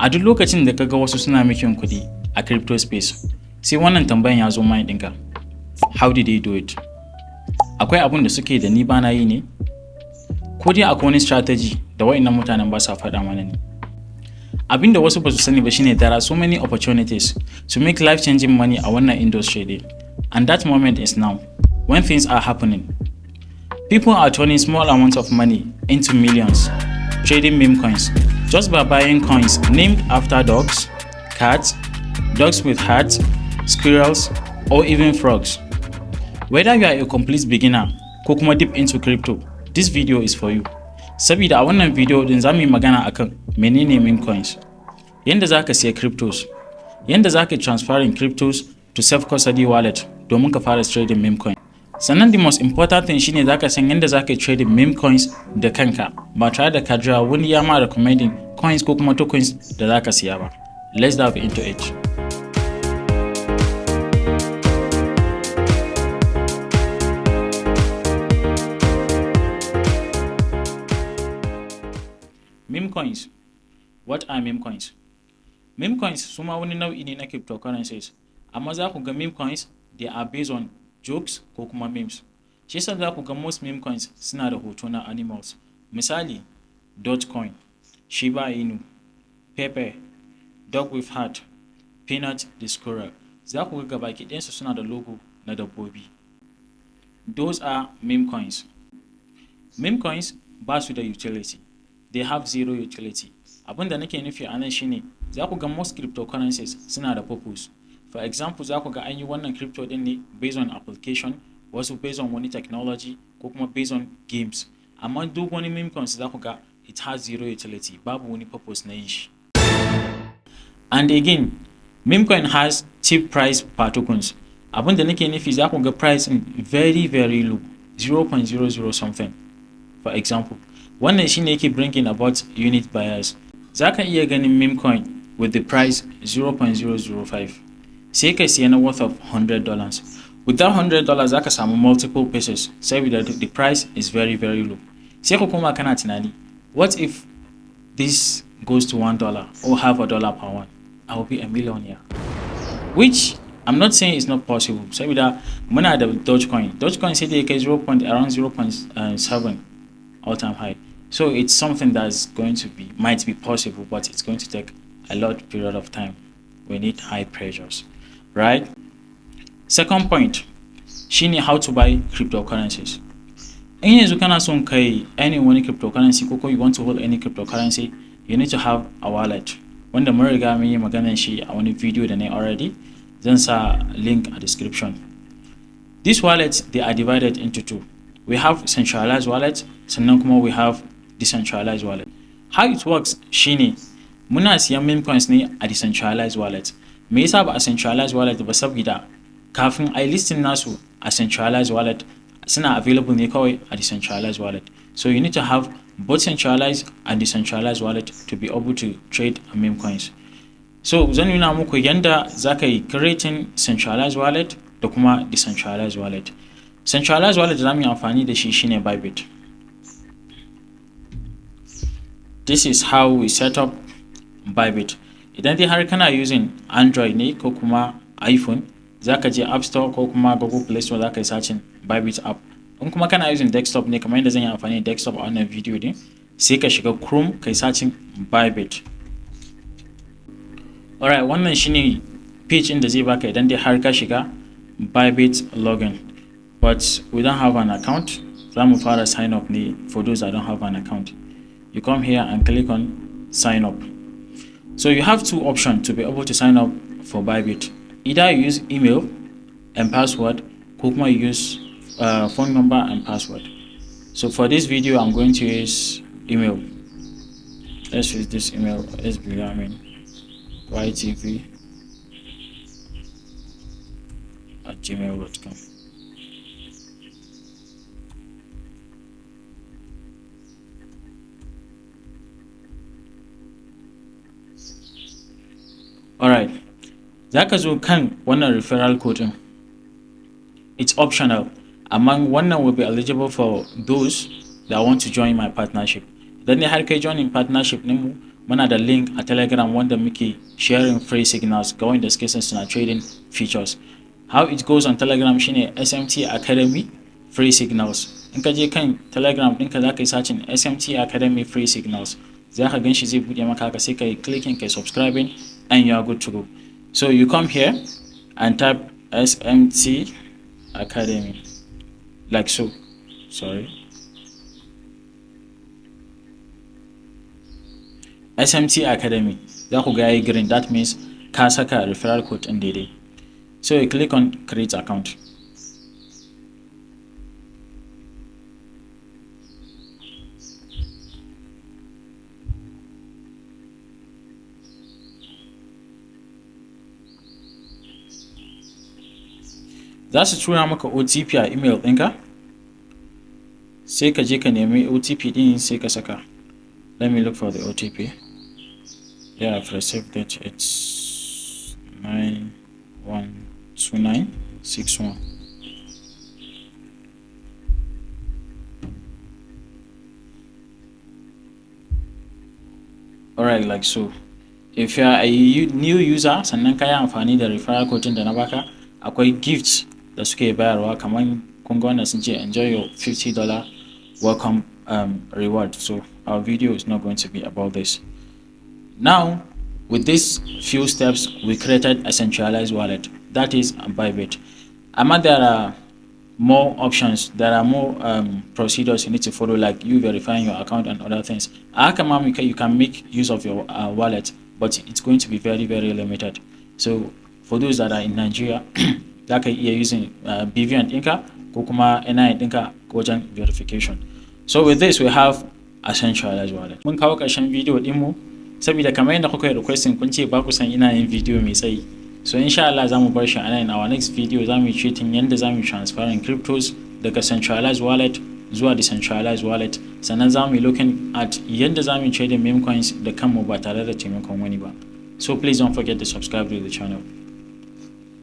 A duk lokacin da kaga wasu suna making kuɗi a crypto space, sai wannan tambayan ya zo mind ɗinka. How did they do it? Akwai abun da suke da ni bana yi ne? Ko dai akwai wani strategy da wa'innan mutanen ba sa faɗa mana ne? Abin da wasu ba su sani ba shine there are so many opportunities to make life-changing money a wannan industry din. And that moment is now, when things are happening. People are turning small amounts of money into millions, trading meme coins, just by buying coins named after dogs, cats, dogs with hats, squirrels, or even frogs. Whether you are a complete beginner ko kuma deep into crypto, this video is for you. Sabida a wannan video din zamu yi magana akan menene meme coins, yanda zaka siya cryptos, yanda zaka transferring cryptos to self-custody wallet domin ka fara trading meme coin. Sannan the most important thing shine zaka san yanda zaka trading meme coins da kanka ba tare da ka jira wani ya ma recommending coins ko kuma tokens da zaka siya ba. Let's dive into it. Meme coins. What are meme coins? Meme coins suma wani nau'i ne na cryptocurrencies, amma za ku ga meme coins they are based on jokes ko kuma memes. Shi yasa za ku ga most meme coins suna da hoto na animals. Misali, Dogecoin, Shiba Inu, Pepe, Dog with Heart, Peanut the Squirrel. Za ku ga baki ɗayansu suna da logo na dabbobi. Those are meme coins. Meme coins ba su da utility. They have zero utility. Abin da nake nufi a nan shine za ku ga most cryptocurrencies suna da purpose. For example, za ku ga an yi wannan crypto din ne based on application, wasu based on wani technology ko kuma based on games. Amma duk wani meme coins za ku ga it has zero utility, babu wani purpose na yin shi. And again, meme coin has cheap price per tokens. Abin da nake nufi za ku ga price in very low, 0.00 something. For example, wannan shine yake bringing about unit buyers. Za ka iya ganin meme coin with the price 0.005. Sai ka siya na worth of $100. With that $100 za ka samu multiple pieces saboda the price is very low. Sai ka koma kana tunani, what if this goes to $1 or half a dollar per one? I will be a millionaire. Which I'm not saying it's not possible. Saboda muna da Dogecoin. Dogecoin sai da yake around 0.7 all-time high. So it's something that's might be possible, but it's going to take a lot period of time. We need high pressures, right? Second point, shine how to buy cryptocurrencies. In yanzu kana son kai any wani cryptocurrency ko you want to hold any cryptocurrency, you need to have a wallet. Wanda mun riga mun yi maganar shi a wani video da ne already, zan sa link a description. These wallets, they are divided into two. We have centralized wallet, sannan kuma we have decentralized wallet. How it works shine muna siyan meme coins ne a decentralized wallet. Me yasa ba a centralized wallet ba? Saboda kafin ai listing nasu a centralized wallet suna available ne kawai a decentralized wallet. So you need to have both centralized and decentralized wallet to be able to trade meme coins. So zan nuna muku yanda zaka yi creating centralized wallet da kuma decentralized wallet. Centralized wallet da zamu yi amfani da shi shine Bybit. This is how we set up Bybit. Idan dai har kana using Android ne ko kuma iPhone, zaka je App Store ko kuma Google Play Store zaka yi searching Bybit app. In kuma kana using desktop ne kamar yadda zan yi amfani da desktop a wannan video din, sai ka shiga Chrome kai searching Bybit. Alright, wannan shine page din da zai baka idan dai har ka shiga Bybit login. But we don't have an account. Zamu fara sign up ne for those that don't have an account. You come here and click on sign up. So you have two options to be able to sign up for Bybit. Either you use email and password, or you use phone number and password. So for this video, I'm going to use email. Let's use this email, ytv@gmail.com. Alright, zaka zo kan wannan referral code. It's optional. Among one will be eligible for those that want to join my partnership. Idan ne har kai joining partnership ɗinmu, muna da link a Telegram wanda muke sharing free signals ga wanda suke son suna trading features. How it goes on Telegram shine SMT Academy free signals. In ka je kan Telegram ɗinka za ka yi searching SMT Academy free signals. Za ka gan shi zai buɗe maka haka sai ka yi clicking ka subscribing and you are good to go. So you come here and type SMT Academy like so. Sorry. SMT Academy. Za ku ga yayi green, that means ka saka referral code ɗin daidai. So you click on create account. Za su tura maka OTP a email ɗinka, sai ka je ka nemi OTP ɗin sai ka saka. Let me look for the OTP. Yeah, I've received it. It's 912961. Alright, like so. If you are a new user, sannan ka yi amfani da referral code da na baka, akwai gifts da suke bayarwa kamar kun ga wannan sun ce enjoy your $50 welcome reward. So our video is not going to be about this. Now, with these few steps, we created a centralized wallet, that is Bybit. There are more options, there are more procedures you need to follow, like you verifying your account and other things. You can make use of your wallet, but it's going to be very, very limited. So for those that are in Nigeria, that you're using BVN Inca, Kokuma NI Inca wajen verification. So with this, we have a centralized wallet. Mun kawo ƙarshen video ɗinmu, saboda kamar yadda kuka yi requesting kun ce ba ku san ina yin video mai tsayi. So insha Allah za mu bar shi a nan. In our next video za mu yi treating yadda za mu transferring cryptos daga centralized wallet zuwa decentralized wallet. Sannan za mu yi looking at yadda za mu trading meme coins da kanmu ba tare da taimakon wani ba. So please don't forget to subscribe to the channel.